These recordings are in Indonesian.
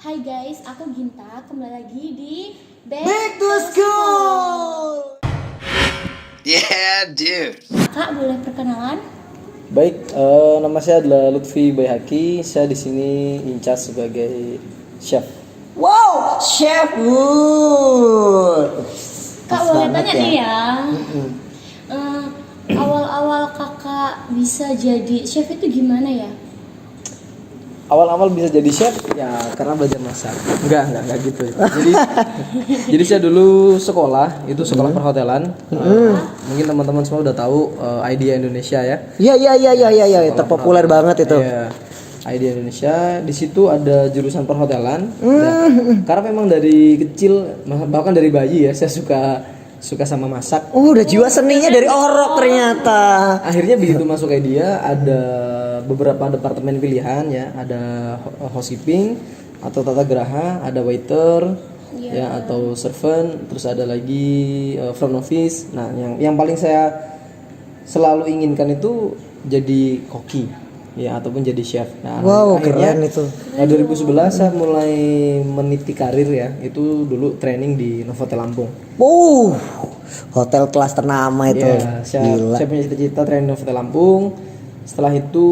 Hai guys, aku Ginta, kembali lagi di Back to School. Yeah, dude. Kak, boleh perkenalan? Baik, nama saya adalah Lutfi Bayhaki. Saya di sini in charge sebagai chef. Wow, chef. Kak, boleh tanya nih ya. Awal-awal kakak bisa jadi chef itu gimana ya? Awal-awal bisa jadi chef ya karena belajar masak. Enggak gitu. Jadi saya dulu sekolah, itu sekolah perhotelan. Mungkin teman-teman semua udah tahu Idea Indonesia ya. Iya, terpopuler banget itu. Iya. Idea Indonesia, di situ ada jurusan perhotelan. Nah, karena memang dari kecil bahkan dari bayi ya saya suka sama masak. Oh, udah jiwa seninya dari orok ternyata. Akhirnya begitu masuk Idea ada beberapa departemen pilihan ya, ada housekeeping atau tata geraha, ada waiter ya atau servant, terus ada lagi front office. Nah, yang paling saya selalu inginkan itu jadi koki ya ataupun jadi chef. Nah, Wow, akhirnya keren itu. 2011 saya mulai meniti karir ya. Itu dulu training di Novotel Lampung. Hotel kelas ternama itu. Iya, saya punya cita-cita training Novotel Lampung. Setelah itu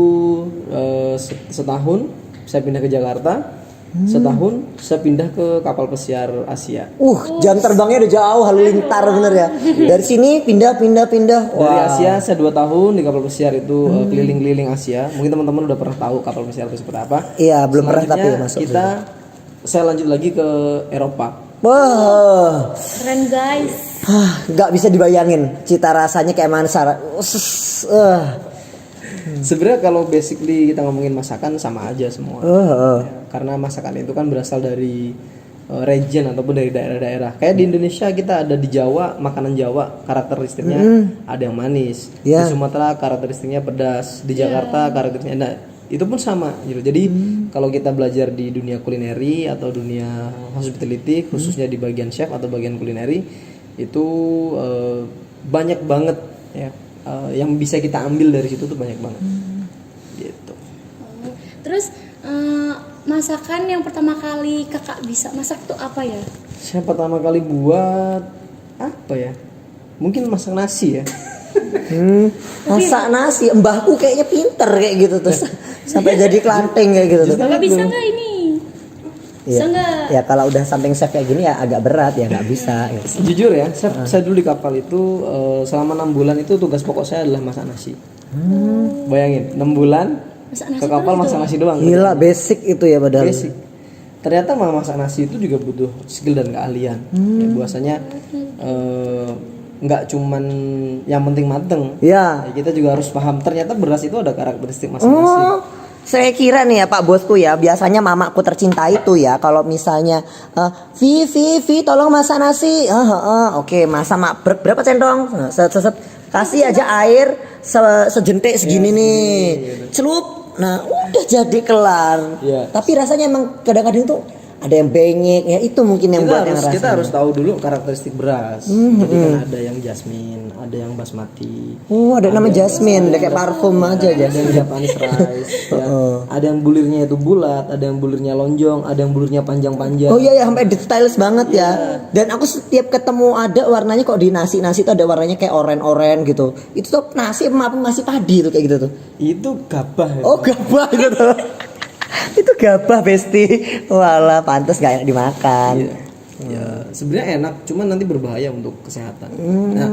setahun saya pindah ke Jakarta. Setahun saya pindah ke kapal pesiar Asia. Jam terbangnya udah jauh, halilintar bener ya. Dari sini pindah. Dari Asia saya 2 tahun di kapal pesiar itu keliling-keliling Asia. Mungkin teman-teman udah pernah tahu kapal pesiar itu seperti apa. Iya, belum pernah tapi Selanjutnya masuk. saya lanjut lagi ke Eropa. Wah, Keren guys. nggak bisa dibayangin cita rasanya kayak mana. Sebenarnya kalau basically kita ngomongin masakan sama aja semua. Ya, karena masakan itu kan berasal dari region ataupun dari daerah-daerah. Kayak di Indonesia kita ada di Jawa, makanan Jawa karakteristiknya ada yang manis. Di Sumatera karakteristiknya pedas. Di Jakarta karakteristiknya nah, itu pun sama gitu. Jadi kalau kita belajar di dunia kulineri atau dunia hospitality khususnya di bagian chef atau bagian kulineri itu banyak banget ya. Yang bisa kita ambil dari situ tuh banyak banget gitu. Terus masakan yang pertama kali kakak bisa masak tuh apa ya? Saya pertama kali buat apa ya? Mungkin masak nasi ya. Masak nasi, mbahku kayaknya pinter kayak gitu terus sampai jadi kelanteng kayak gitu tuh. Kakak bisa nggak ini? Bisa nggak? Ya kalau udah samping chef kayak gini ya agak berat ya nggak bisa. Ya. Jujur ya, saya dulu di kapal itu selama 6 bulan itu tugas pokok saya adalah masak nasi. Bayangin 6 bulan Masak nasi ke kapal masak nasi doang. Gila basic itu ya padahal. Basic. Ternyata masak nasi itu juga butuh skill dan keahlian. Ya, bahwasanya nggak cuman yang penting mateng. Ya. Ya, kita juga harus paham ternyata beras itu ada karakteristik masing-masing. Saya kira nih ya Pak Bosku ya, biasanya mamaku tercinta itu ya kalau misalnya Vi tolong masak nasi. Oke, masak berapa sendok? Kasih aja air sejentik segini nih. Celup. Nah, udah jadi kelar. Iya. Tapi rasanya emang kadang-kadang tuh ada yang bengek ya, itu mungkin yang buat yang rasanya. Kita harus tahu dulu karakteristik beras. Jadi kan ada yang jasmine, ada yang basmati. Ada nama jasmine, udah kayak parfum aja Ada yang jasmine. Japanese rice. Ya. Ada yang bulirnya itu bulat, ada yang bulirnya lonjong, ada yang bulirnya panjang-panjang. Oh iya sampai details banget ya. Dan aku setiap ketemu ada warnanya kok di nasi itu ada warnanya kayak oren gitu. Itu tuh nasi apa masih padi tuh kayak gitu tuh. Itu gabah. Ya. Oh gabah gitu. Itu gabah besti. Walah pantas gak enak dimakan. Iya. Ya, sebenarnya enak, cuman nanti berbahaya untuk kesehatan. Nah,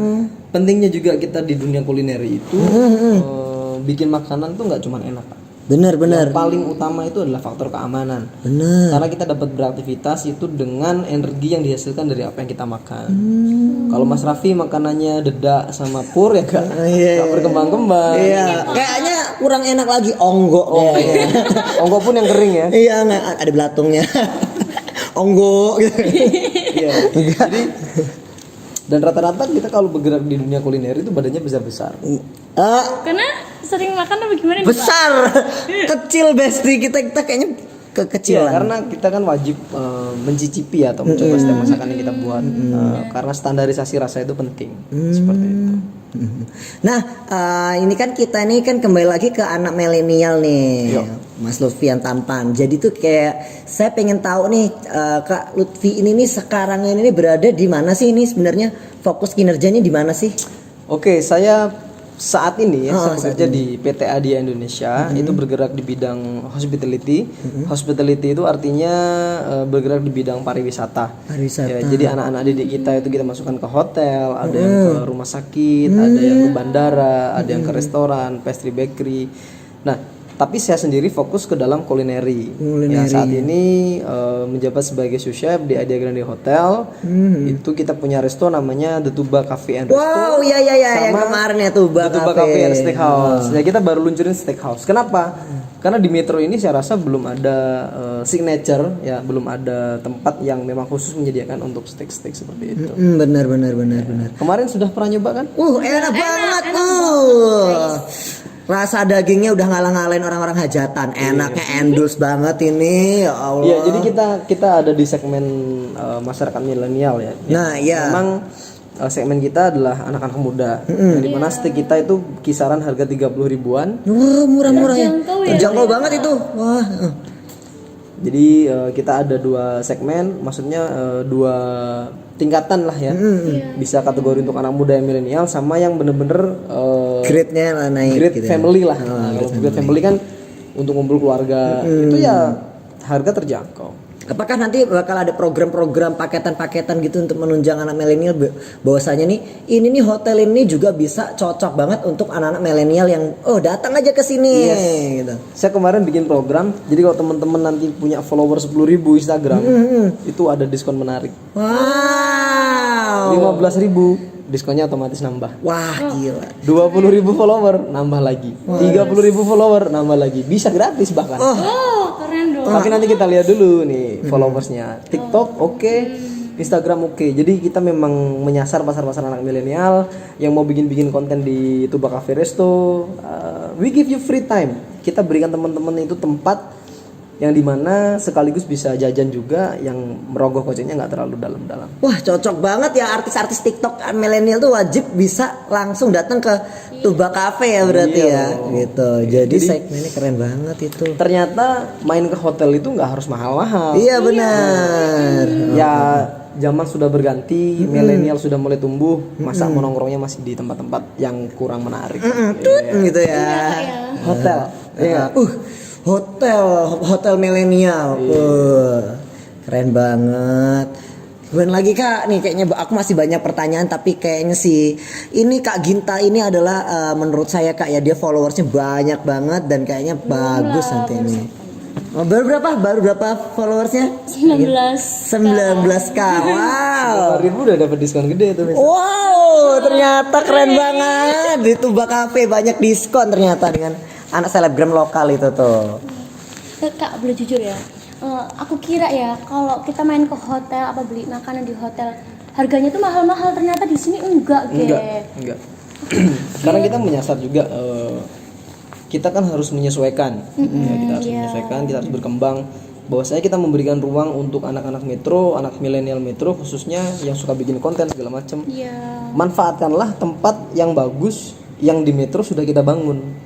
pentingnya juga kita di dunia kuliner itu bikin makanan tuh nggak cuman enak, Pak. Bener. Yang paling utama itu adalah faktor keamanan. Bener. Karena kita dapat beraktivitas itu dengan energi yang dihasilkan dari apa yang kita makan. Kalau Mas Raffi makanannya dedak sama pur ya gak berkembang-kembang. Iya. Kayaknya kurang enak lagi onggo. Onggo pun yang kering ya. Iya nggak ada belatungnya. Onggo gitu. Iya. Jadi dan rata-rata kita kalau bergerak di dunia kuliner itu badannya besar-besar. Karena sering makan apa gimana nih, Pak? Besar. Kecil besti kita kayaknya Iya, kekecilan. karena kita kan wajib mencicipi atau mencoba setiap masakan yang kita buat. Karena standarisasi rasa itu penting. Seperti itu. Nah, ini kan kita nih kan kembali lagi ke anak milenial nih, Yo. Mas Lutfi yang tampan. Jadi tuh kayak saya pengen tahu nih, Kak Lutfi ini nih sekarang ini berada di mana sih ini sebenarnya fokus kinerjanya di mana sih? Oke, saya saat ini ya, saya saat bekerja di PT Adia Indonesia, itu bergerak di bidang hospitality. Hospitality itu artinya bergerak di bidang pariwisata. Pariwisata. Ya, jadi anak-anak didik kita itu kita masukkan ke hotel, ada yang ke rumah sakit, ada yang ke bandara, ada yang ke restoran, pastry bakery. Nah, tapi saya sendiri fokus ke dalam kulineri. Ya, saat ini menjabat sebagai sous chef di Adia Grande Hotel. Itu kita punya resto namanya The Tuba Cafe and Resto. Wow, ya yang Sama kemarin ya tuh The Tuba Cafe and Steakhouse. Ya, kita baru luncurin steakhouse. Kenapa? Karena di Metro ini saya rasa belum ada signature, ya belum ada tempat yang memang khusus menyediakan untuk steak-steak seperti itu. Benar. Kemarin sudah pernah nyoba kan? Enak banget. Rasa dagingnya udah ngalah-ngalahin orang-orang hajatan. Enaknya endulse banget ini. Ya Allah. Iya, jadi kita ada di segmen masyarakat milenial ya. Nah, iya. Memang segmen kita adalah anak-anak muda. Di mana steak kita itu kisaran harga 30 ribuan. Wah, murah-murah ya. Terjangkau ya. Terjangkau banget itu. Wah. Jadi kita ada 2 segmen, maksudnya 2 tingkatan lah ya. Bisa kategori untuk anak muda yang milenial sama yang bener-bener Grade-nya naik great gitu ya. family lah. Nah, kalau great family kan untuk ngumpul keluarga itu ya harga terjangkau. Apakah nanti bakal ada program-program paketan-paketan gitu untuk menunjang anak milenial bahwasanya nih ini nih hotel ini juga bisa cocok banget untuk anak-anak milenial yang datang aja ke sini gitu. Saya kemarin bikin program, jadi kalau teman-teman nanti punya follower 10.000 Instagram, itu ada diskon menarik. Wow. 15.000 diskonnya otomatis nambah. Wah, gila. 20.000 follower nambah lagi. 30.000 follower nambah lagi. Bisa gratis bahkan. Oh, keren dong. Tapi nanti kita lihat dulu nih followersnya. TikTok oke, Instagram oke. Jadi kita memang menyasar pasar-pasar anak milenial yang mau bikin konten di Tuba Cafe Resto. We give you free time. Kita berikan teman-teman itu tempat yang dimana sekaligus bisa jajan juga, yang merogoh koceknya nggak terlalu dalam-dalam. Wah, cocok banget ya artis-artis TikTok milenial tuh wajib bisa langsung datang ke Tuba Cafe ya berarti ya gitu. Jadi segmennya keren banget itu. Ternyata main ke hotel itu nggak harus mahal-mahal. Iya benar. Ya zaman sudah berganti, milenial sudah mulai tumbuh, masa mau nongkrongnya masih di tempat-tempat yang kurang menarik. Gitu ya. Hotel. Iya. Hotel milenial. Keren banget. Kemudian lagi Kak, nih kayaknya aku masih banyak pertanyaan tapi kayaknya sih ini Kak Ginta ini adalah menurut saya Kak ya dia followersnya banyak banget dan kayaknya bagus nanti ini. Baru berapa followersnya? 19K. Wow. 5.000 udah dapat diskon gede tuh. Wow, ternyata keren banget. Di Tuba Cafe banyak diskon ternyata dengan anak selebgram lokal itu tuh. Kak, boleh jujur ya. Aku kira ya kalau kita main ke hotel apa beli makanan di hotel harganya tuh mahal-mahal, ternyata di sini enggak, Enggak. Karena kita menyasar juga kita kan harus menyesuaikan. Ya, kita harus menyesuaikan, kita harus berkembang. Bahwasanya kita memberikan ruang untuk anak-anak metro, anak milenial metro khususnya yang suka bikin konten segala macam. Iya. Manfaatkanlah tempat yang bagus yang di metro sudah kita bangun.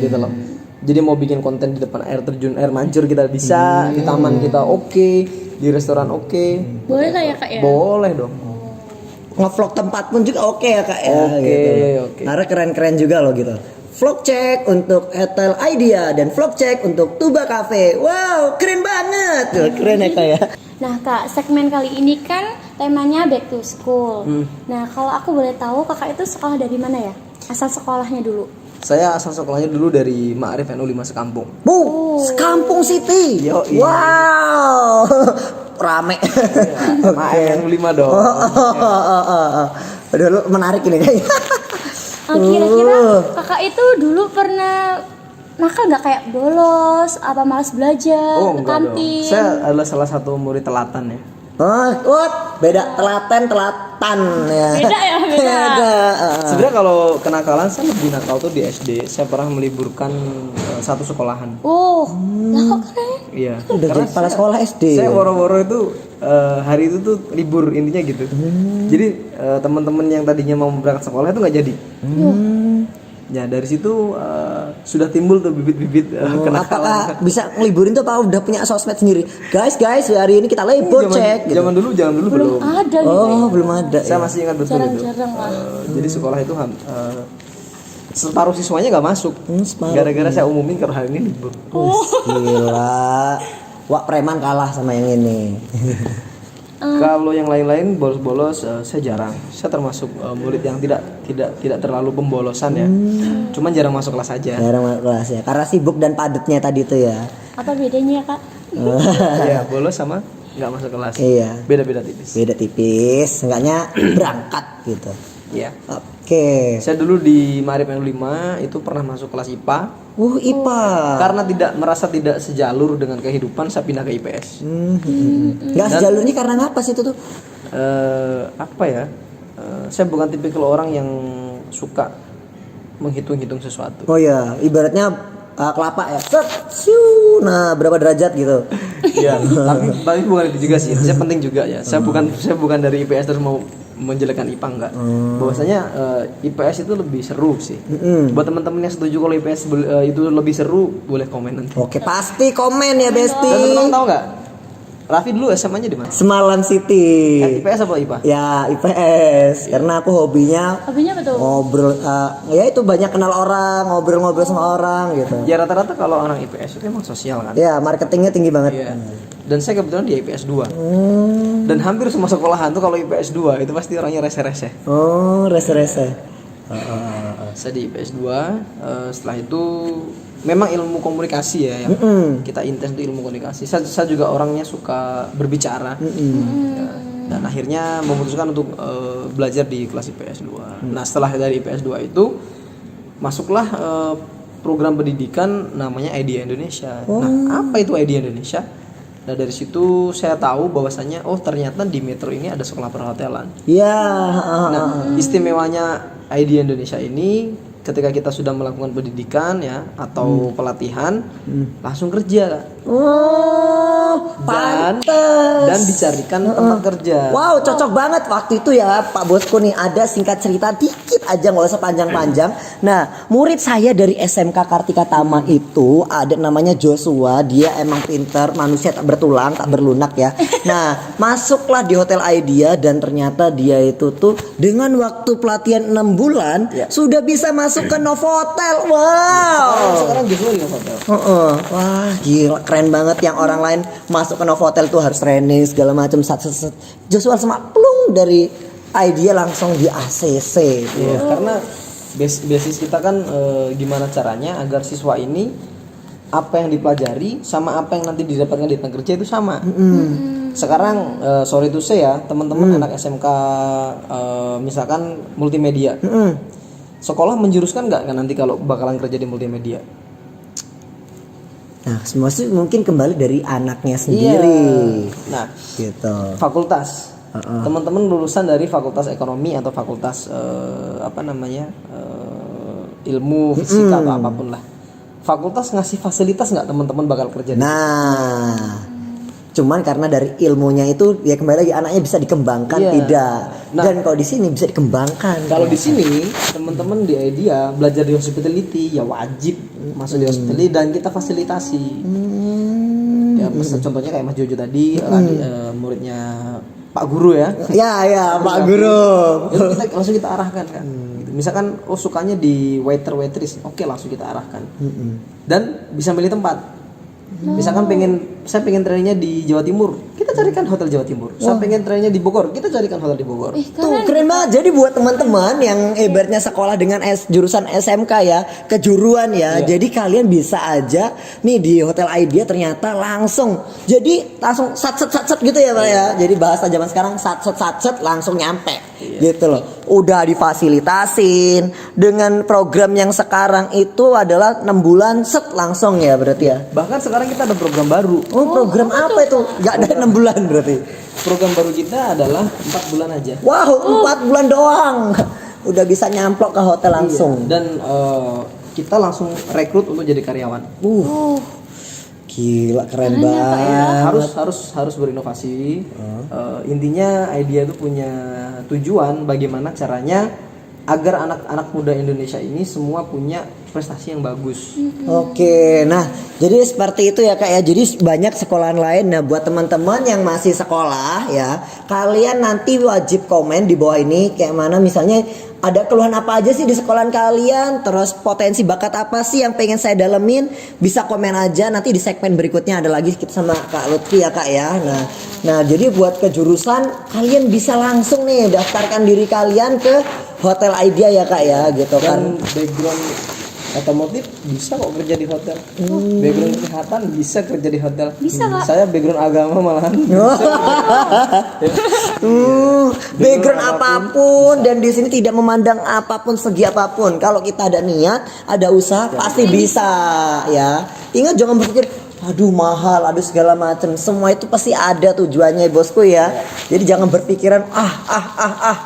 Gitu loh. Jadi mau bikin konten di depan air terjun, air mancur kita bisa, di taman kita oke, di restoran oke. Boleh lah ya Kak ya? Boleh dong. Nge-vlog tempat pun juga oke ya Kak ya. Oke. Karena keren-keren juga loh gitu. Vlog check untuk Hotel Idea dan vlog check untuk Tuba Cafe. Wow, keren banget. Tuh, keren ya Kak ya. Nah Kak, segmen kali ini kan temanya back to school. Nah kalau aku boleh tahu Kakak itu sekolah dari mana ya? Asal sekolahnya dulu. Saya asal sekolahnya dulu dari Ma'arif NU 5 Sekampung. Sekampung City. Yoi. Wow. Rame. Ma'arif NU 5 dong. Aduh, lu menarik ini kayaknya. Kira-kira Kakak itu dulu pernah nakal nggak, kayak bolos, apa malas belajar, ke Enggak dong. kantin? Saya adalah salah satu murid telatan ya. Beda telatan ya. Beda ya, beda. Sebenarnya kalau kenakalan saya lebih nakal tuh di SD. Saya pernah meliburkan satu sekolahan. Lah kok keren? Iya. Udah jadi kepala sekolah SD. Saya woro-woro itu hari itu tuh libur intinya gitu. Jadi teman-teman yang tadinya mau berangkat sekolah itu nggak jadi. Ya dari situ sudah timbul tuh bibit-bibit kenakalan. Apakah bisa ngeliburin tuh apa udah punya sosmed sendiri? Guys, hari ini kita libur cek. Gitu. Zaman dulu belum. Ada gitu Oh, ya. belum ada. Saya masih ingat betul itu. Jarang-jarang lah. Jadi sekolah itu separuh siswanya nggak masuk. Separuh. Gara-gara saya umumin kalau hari ini libur. Gila. Wak preman kalah sama yang ini. Kalau yang lain-lain bolos-bolos saya jarang. Saya termasuk murid yang tidak terlalu pembolosan ya. Cuman jarang masuk kelas aja. Jarang masuk kelas ya. Karena sibuk dan padatnya tadi tuh ya. Apa bedanya Kak? Iya, bolos sama nggak masuk kelas. Iya. Beda-beda tipis. Beda tipis, enggaknya berangkat gitu. Iya. Oke. Saya dulu di Maarif N5 itu pernah masuk kelas IPA. IPA. Karena merasa tidak sejalur dengan kehidupan, saya pindah ke IPS. Enggak sejalurnya karena apa sih itu tuh? Apa ya? Saya bukan tipikal orang yang suka menghitung-hitung sesuatu. Oh ya, ibaratnya kelapa ya. Set, siu. Nah, berapa derajat gitu. Iya, tapi bukan itu juga sih. Saya penting juga ya. Saya bukan dari IPS terus mau menjelekkan IPA enggak. Bahwasanya IPS itu lebih seru sih. Buat teman-teman yang setuju kalau IPS itu lebih seru, boleh komen nanti. Oke, pasti komen ya, Besti. Dan teman-teman tahu nggak? Raffi dulu SMA-nya di mana? Semalam City. IPS apa IPA? Ya, IPS. Karena aku hobinya Hobinya apa tuh? ngobrol, ya itu banyak kenal orang, ngobrol-ngobrol sama orang gitu. Ya rata-rata kalau orang IPS itu emang sosial kan. Ya, marketingnya tinggi banget. Iya. Dan saya kebetulan di IPS 2. Dan hampir semua sekolahan tuh kalau IPS 2 itu pasti orangnya rese-rese. Oh, rese-rese. Saya di IPS 2, setelah itu memang ilmu komunikasi ya yang kita intens itu ilmu komunikasi. Saya juga orangnya suka berbicara. Ya, dan akhirnya memutuskan untuk belajar di kelas IPS 2. Nah, setelah dari IPS 2 itu masuklah program pendidikan namanya IDEA Indonesia. Nah, apa itu IDEA Indonesia? Nah, dari situ saya tahu bahwasannya ternyata di Metro ini ada sekolah perhotelan. Ya. Nah, istimewanya IDEA Indonesia ini ketika kita sudah melakukan pendidikan ya atau pelatihan langsung kerja. Oh, pantes. Dan dicarikan tempat kerja. Wow, cocok banget waktu itu ya Pak Bosku nih, ada singkat cerita dikit aja, nggak usah panjang-panjang. Nah, murid saya dari SMK Kartika Tama itu ada namanya Joshua. Dia emang pinter, manusia tak bertulang, tak berlunak ya. Nah, masuklah di Hotel IDEA dan ternyata dia itu tuh dengan waktu pelatihan 6 bulan sudah bisa masuk ke Novotel. Wow. Sekarang Joshua di hotel. Wah, gila, keren banget. Yang orang lain masuk ke Novotel tuh harus training segala macam. Joshua sama plung dari IDEA langsung di ACC. Iya, karena basis kita kan gimana caranya agar siswa ini apa yang dipelajari sama apa yang nanti didapatkan di tempat kerja itu sama. Sekarang sorry to say ya, teman-teman anak SMK misalkan multimedia. Sekolah menjuruskan nggak nanti kalau bakalan kerja di multimedia? Nah, semua sih mungkin kembali dari anaknya sendiri. Nah, gitu. fakultas. Teman-teman lulusan dari fakultas ekonomi atau fakultas ilmu fisika atau apapun lah. Fakultas ngasih fasilitas nggak teman-teman bakal kerja di situ? Nah, cuman karena dari ilmunya itu ya kembali lagi anaknya bisa dikembangkan tidak. Nah, dan kalau di sini bisa dikembangkan. Kalau di sini teman-teman di IDEA belajar di hospitality ya wajib masuk di hospitality dan kita fasilitasi. Ya contohnya kayak Mas Jojo tadi muridnya Pak Guru ya. Ya Pak Guru. Ya, langsung kita arahkan kan. Gitu. Misalkan sukanya di waiter waitress, oke langsung kita arahkan. Dan bisa milih tempat. Misalkan saya pengen trainingnya di Jawa Timur, kita carikan hotel Jawa Timur. Saya pengen trainingnya di Bogor, kita carikan hotel di Bogor. Tuh keren banget. Jadi buat teman-teman yang ibaratnya sekolah dengan jurusan SMK ya, kejuruan ya. Jadi kalian bisa aja nih di Hotel IDEA ternyata langsung. Jadi langsung sat gitu ya Pak ya. Jadi bahasa zaman sekarang sat langsung nyampe. Gitu loh. Udah difasilitasin dengan program yang sekarang itu adalah 6 bulan langsung ya berarti ya. Bahkan sekarang kita ada program baru. Oh, program apa itu? Gak ada 6 bulan berarti. Program baru kita adalah 4 bulan aja. Wow, 4 bulan doang. Udah bisa nyamplok ke hotel langsung. Dan kita langsung rekrut untuk jadi karyawan. Gila keren Keren ya, Kak, ya. banget. harus berinovasi. Intinya idea itu punya tujuan bagaimana caranya agar anak-anak muda Indonesia ini semua punya prestasi yang bagus. Oke, nah jadi seperti itu ya Kak ya. Jadi banyak sekolahan lain. Nah buat teman-teman yang masih sekolah ya, kalian nanti wajib komen di bawah ini kayak mana misalnya ada keluhan apa aja sih di sekolahan kalian, terus potensi bakat apa sih yang pengen saya dalemin, bisa komen aja. Nanti di segmen berikutnya ada lagi kita sama Kak Lutfi ya Kak ya. Nah jadi buat kejurusan kalian bisa langsung nih daftarkan diri kalian ke Hotel Idea ya Kak ya gitu kan. Dan background otomotif bisa kok kerja di hotel. Background kesehatan bisa kerja di hotel. Bisa, Kak. Saya background agama malahan. Background apapun dan di sini tidak memandang apapun segi apapun. Kalau kita ada niat, ada usaha pasti bisa ya. Ingat jangan berpikir aduh mahal, aduh segala macam. Semua itu pasti ada tujuannya bosku ya. Jadi jangan berpikiran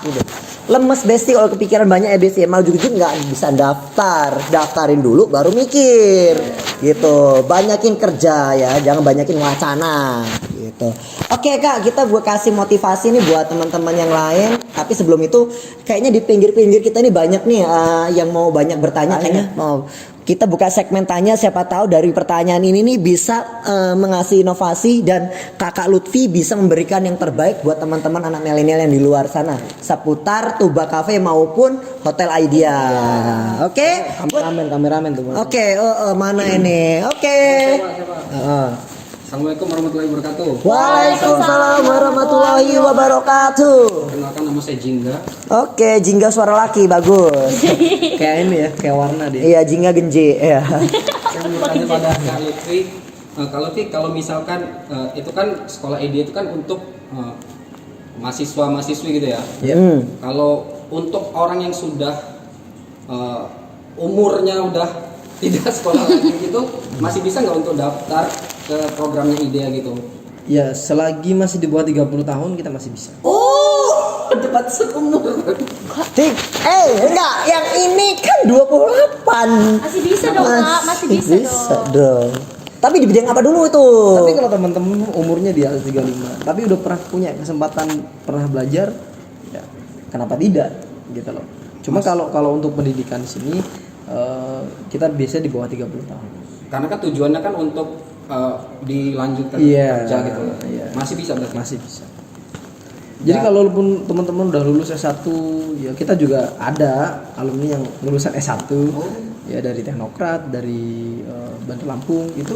gitu. Lemes besti kalau kepikiran banyak ya besti. Mau juga nggak bisa daftarin dulu baru mikir gitu. Banyakin kerja ya, jangan banyakin wacana gitu. Oke Kak, kita buat kasih motivasi nih buat teman-teman yang lain. Tapi sebelum itu kayaknya di pinggir-pinggir kita nih banyak nih yang mau banyak bertanya. Kayaknya mau kita buka segmen tanya, siapa tahu dari pertanyaan ini nih bisa mengasih inovasi dan Kakak Lutfi bisa memberikan yang terbaik buat teman-teman anak milenial yang di luar sana seputar Tuba Cafe maupun Hotel Idea. Oke? Kameramen tuh. Oke, mana ini? Oke. Assalamualaikum warahmatullahi wabarakatuh. Waalaikumsalam warahmatullahi wabarakatuh. Perkenalkan, nama saya Jingga. Oke, Jingga suara laki bagus. Kayak ini ya, kayak warna dia. Iya, Jingga genji ya. Saya mau tanya pada Kak Lutfi. Kak Lutfi, kalau misalkan itu kan sekolah ID itu kan untuk mahasiswa-mahasiswi gitu ya. Kalau untuk orang yang sudah umurnya udah tidak sekolah lagi gitu, masih bisa nggak untuk daftar ke programnya IDEA gitu? Ya, selagi masih di bawah 30 tahun kita masih bisa. Debat seumur. Enggak, yang ini kan 28. Masih bisa dong, Kak. Masih bisa dong. Tapi di bidang apa dulu itu? Tapi kalau teman-teman umurnya di atas 35, tapi udah pernah punya kesempatan pernah belajar, ya kenapa tidak gitu loh. Cuma kalau untuk pendidikan di sini kita biasa di bawah 30 tahun. Karena kan tujuannya kan untuk dilanjutkan Iya, kerja gitu. iya. Masih bisa berarti? Masih bisa. Jadi kalaupun teman-teman udah lulus S1, ya kita juga ada alumni yang lulusan S1 ya dari Teknokrat, dari Bandar Lampung, itu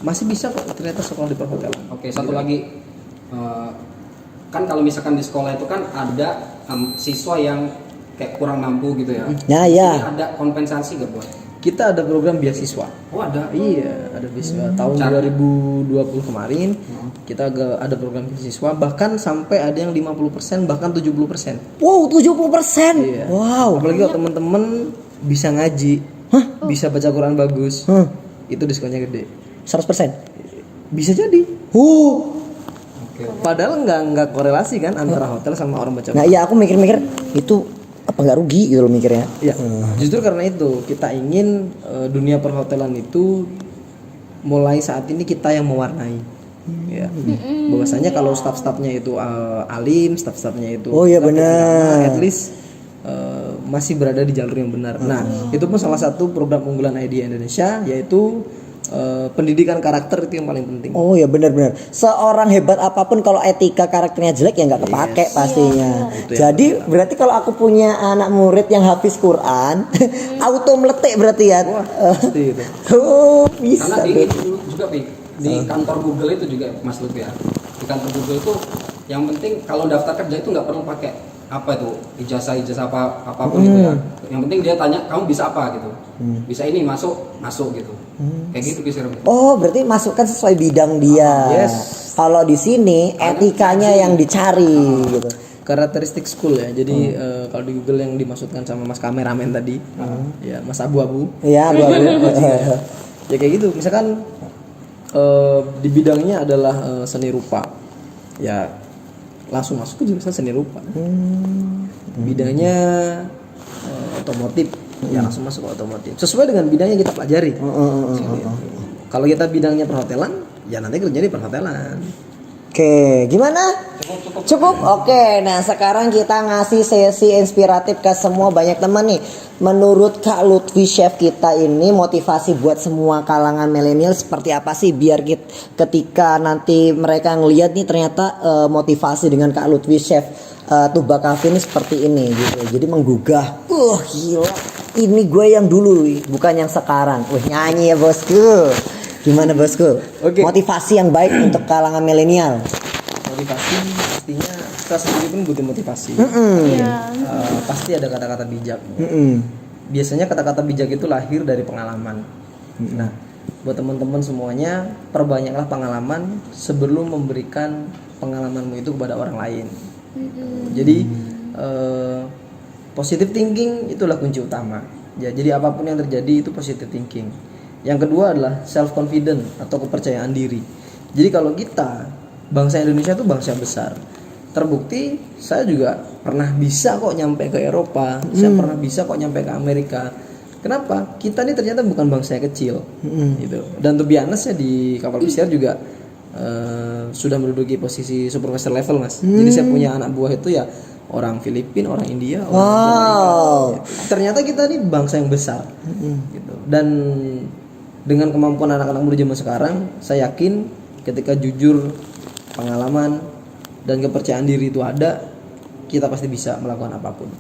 masih bisa kok ternyata sekolah di perhotelan. Oke, satu lagi, kan kalau misalkan di sekolah itu kan ada siswa yang kayak kurang mampu gitu ya. Ya. Ini ada kompensasi gak buat? Kita ada program beasiswa. Oh ada. Iya, ada beasiswa. Tahun 2020 kemarin kita ada program beasiswa, bahkan sampai ada yang 50%, bahkan 70%. Wow, 70%. Iya. Wow. Apalagi kalau teman-teman bisa ngaji, bisa baca Quran bagus, itu diskonnya gede. 100%. Bisa jadi. Oke. Padahal nggak korelasi kan antara hotel sama orang baca. Nah, iya aku mikir-mikir itu apa nggak rugi gitu loh mikirnya. Ya, justru karena itu kita ingin dunia perhotelan itu mulai saat ini kita yang mewarnai. Ya, bahwasanya kalau staff-staffnya itu alim, staff-staffnya itu Oh iya benar. at least masih berada di jalur yang benar. Nah, itu pun salah satu program unggulan ID Indonesia, yaitu pendidikan karakter itu yang paling penting. Oh ya benar-benar. Seorang hebat apapun kalau etika karakternya jelek ya nggak kepake pastinya. Jadi berarti kalau aku punya anak murid yang hafiz Quran, auto meletik berarti ya. Pasti itu. Bisa. Karena di deh. itu juga Pi, di kantor Google itu juga Mas Lutfi ya. Di kantor Google itu yang penting kalau daftar kerja itu nggak perlu pakai apa itu ijazah apapun gitu ya. Yang penting dia tanya kamu bisa apa gitu. Bisa ini masuk gitu. Kayak gitu kira-kira. Oh berarti masukkan sesuai bidang dia. Yes. Kalau di sini etikanya yang dicari gitu. Karakteristik school ya. Jadi kalau di Google yang dimaksudkan sama Mas kameramen tadi, ya Mas Abu-abu. Iya bagus. Ya kayak gitu. Misalkan di bidangnya adalah seni rupa, ya langsung masuk ke jurusan seni rupa. Bidangnya otomotif, ya langsung masuk ke otomotif. Sesuai dengan bidang yang kita pelajari. Kalau kita bidangnya perhotelan, ya nanti kerja di perhotelan. Oke, gimana? Cukup. Oke, nah sekarang kita ngasih sesi inspiratif ke semua banyak teman nih. Menurut Kak Lutfi chef kita ini motivasi buat semua kalangan milenial seperti apa sih biar ketika nanti mereka ngelihat nih ternyata motivasi dengan Kak Lutfi chef Tuba Cafe ini seperti ini gitu. Jadi menggugah. Gila. Ini gue yang dulu, bukan yang sekarang. Nyanyi ya bosku. Gimana bosku? Oke. Motivasi yang baik untuk kalangan milenial. Motivasi pastinya kita sendiri pun butuh motivasi. Iya. Pasti ada kata-kata bijak. Biasanya kata-kata bijak itu lahir dari pengalaman. Nah, buat teman-teman semuanya, perbanyaklah pengalaman sebelum memberikan pengalamanmu itu kepada orang lain. Jadi positive thinking itulah kunci utama. Ya, jadi apapun yang terjadi itu positive thinking. Yang kedua adalah self confident atau kepercayaan diri. Jadi kalau kita bangsa Indonesia itu bangsa besar. Terbukti saya juga pernah bisa kok nyampe ke Eropa, saya pernah bisa kok nyampe ke Amerika. Kenapa? Kita ini ternyata bukan bangsa yang kecil, gitu. Dan to be honest ya di kapal pesiar juga sudah menduduki posisi supervisor level mas. Jadi saya punya anak buah itu ya orang Filipina, orang India, orang Amerika. Ternyata kita ini bangsa yang besar, gitu. Dan dengan kemampuan anak-anak muda zaman sekarang, saya yakin ketika jujur, pengalaman dan kepercayaan diri itu ada, kita pasti bisa melakukan apapun.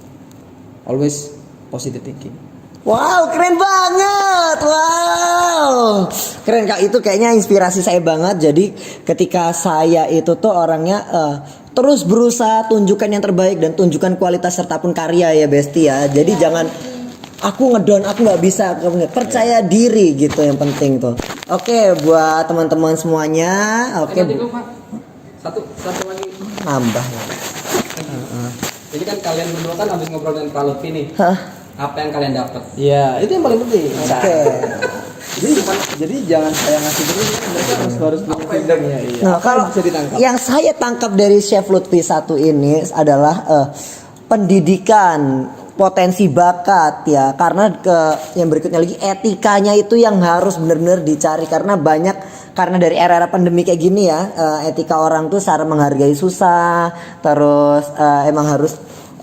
Always positive thinking. Wow, keren banget. Wow. Keren Kak, itu kayaknya inspirasi saya banget. Jadi ketika saya itu tuh orangnya terus berusaha tunjukkan yang terbaik dan tunjukkan kualitas serta pun karya ya Besti ya. Jadi jangan aku ngedown, aku nggak bisa, percaya diri gitu yang penting tuh. Oke, buat teman-teman semuanya, oke. Satu lagi. Nambah. Jadi kan kalian berdua kan habis ngobrol dengan Pak Lutfi nih. Apa yang kalian dapat? Ya, itu yang paling penting. Oke. Jadi jangan saya ngasih terus, mereka harus feedbacknya. Iya. Nah, Apa kalau yang bisa ditangkap? yang saya tangkap dari Chef Lutfi satu ini adalah pendidikan, potensi bakat ya, karena yang berikutnya lagi etikanya itu yang harus benar-benar dicari karena dari era-era pandemi kayak gini ya, etika orang tuh cara menghargai susah, terus emang harus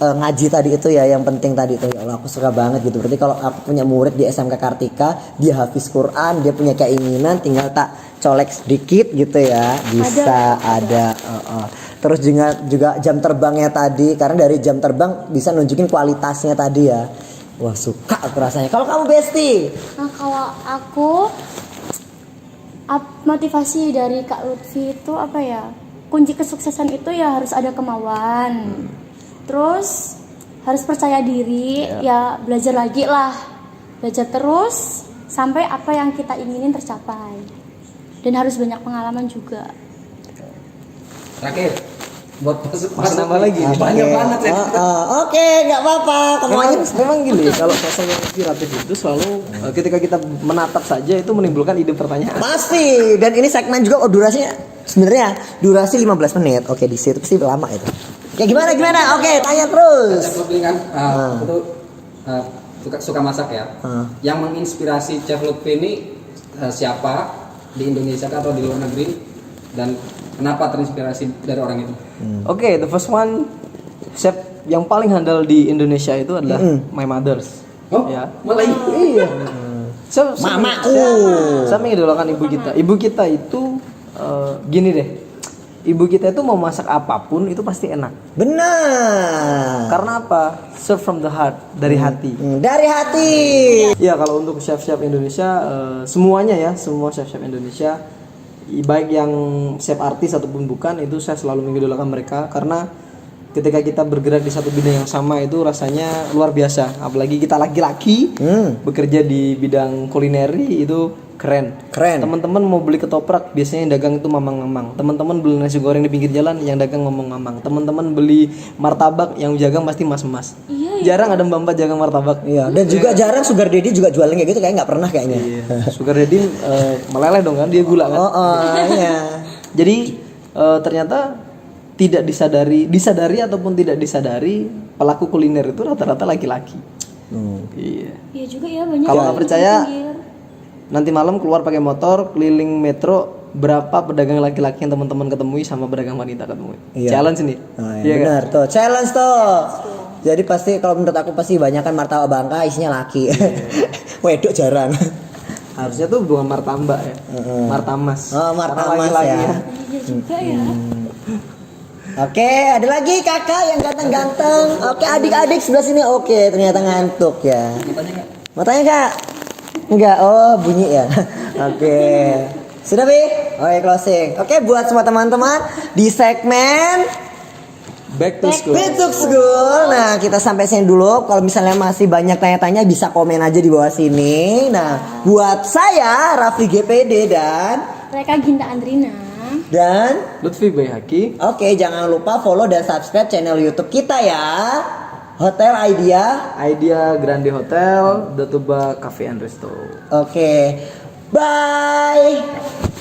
ngaji tadi itu ya yang penting tadi itu. Ya Allah, aku suka banget gitu. Berarti kalau aku punya murid di SMK Kartika, dia hafiz Quran, dia punya keinginan, tinggal tak colek sedikit gitu ya, bisa ada. Terus juga jam terbangnya tadi, karena dari jam terbang bisa nunjukin kualitasnya tadi ya. Wah, suka aku rasanya. Kalau kamu Besti? Nah, kalau aku motivasi dari Kak Lutfi itu apa ya? Kunci kesuksesan itu ya harus ada kemauan. Terus harus percaya diri, ya belajar lagi lah. Belajar terus sampai apa yang kita inginin tercapai. Dan harus banyak pengalaman juga. Terakhir buat Masih nambah lagi. Banyak banget ya. Oke, nggak apa-apa. Memang gini, kalau sosok yang inspiratif itu selalu ketika kita menatap saja itu menimbulkan ide pertanyaan. Pasti. Dan ini segmen juga durasinya sebenarnya durasi 15 menit. Oke, di situ pasti lama itu. Oke, gimana? Oke, tanya terus. Chef Lutfi kan itu suka masak ya. Yang menginspirasi Chef Lutfi ini siapa di Indonesia atau di luar negeri dan kenapa terinspirasi dari orang itu? Oke, the first one, chef yang paling handal di Indonesia itu adalah my mothers. Oh, ya. malah Iya. Mamaku. Saya mengidolakan ibu kita. Ibu kita itu gini deh. Ibu kita itu mau masak apapun itu pasti enak. Benar. Karena apa? Serve from the heart, dari hati. Dari hati. Ya, kalau untuk chef-chef Indonesia semuanya ya, semua chef-chef Indonesia baik yang chef artis ataupun bukan, itu saya selalu mengidolakan mereka karena ketika kita bergerak di satu bidang yang sama itu rasanya luar biasa. Apalagi kita laki-laki bekerja di bidang kulineri itu keren. Teman-teman mau beli ketoprak biasanya yang dagang itu mamang-mamang. Teman-teman beli nasi goreng di pinggir jalan yang dagang ngomong-ngomong. Teman-teman beli martabak yang jagang pasti mas-mas. Jarang ada mbak-mbak jagang martabak. Iya. Dan juga jarang Sugar Daddy juga jualan kayak gitu, kayak nggak pernah kayaknya. Iya. Sugar Daddy meleleh dong kan, dia gula kan. Iya. Jadi ternyata tidak disadari ataupun tidak disadari pelaku kuliner itu rata-rata laki-laki. Iya. Iya juga ya, banyak. Kalau nggak percaya, nanti malam keluar pakai motor keliling metro, berapa pedagang laki-laki yang teman-teman ketemui sama pedagang wanita ketemui. Iya. Challenge nih. Oh, iya Iya kan? benar tuh, challenge tuh. Jadi pasti kalau menurut aku pasti banyak kan martabak bangka isinya laki. Wedok jarang. Harusnya tuh bukan martambak ya. Martamas. Oh, Karena martamas laki-laki ya. Iya juga ya. Oke, ada lagi kakak yang ganteng-ganteng. Oke, adik-adik sebelah sini. Oke, ternyata ngantuk ya. Matanya kak? Enggak, oh bunyi ya. Oke. Sudah Bi? Oke, closing. Oke, buat semua teman-teman di segmen Back to school. Back to School. Nah, kita sampai sini dulu. Kalau misalnya masih banyak tanya-tanya bisa komen aja di bawah sini. Nah, buat saya Raffi GPD dan Mereka Ginta Andrina. Lutfi Bayhaki. oke, jangan lupa follow dan subscribe channel YouTube kita ya. Hotel Idea Grande Hotel, Datuba Cafe and Resto. Oke. Bye.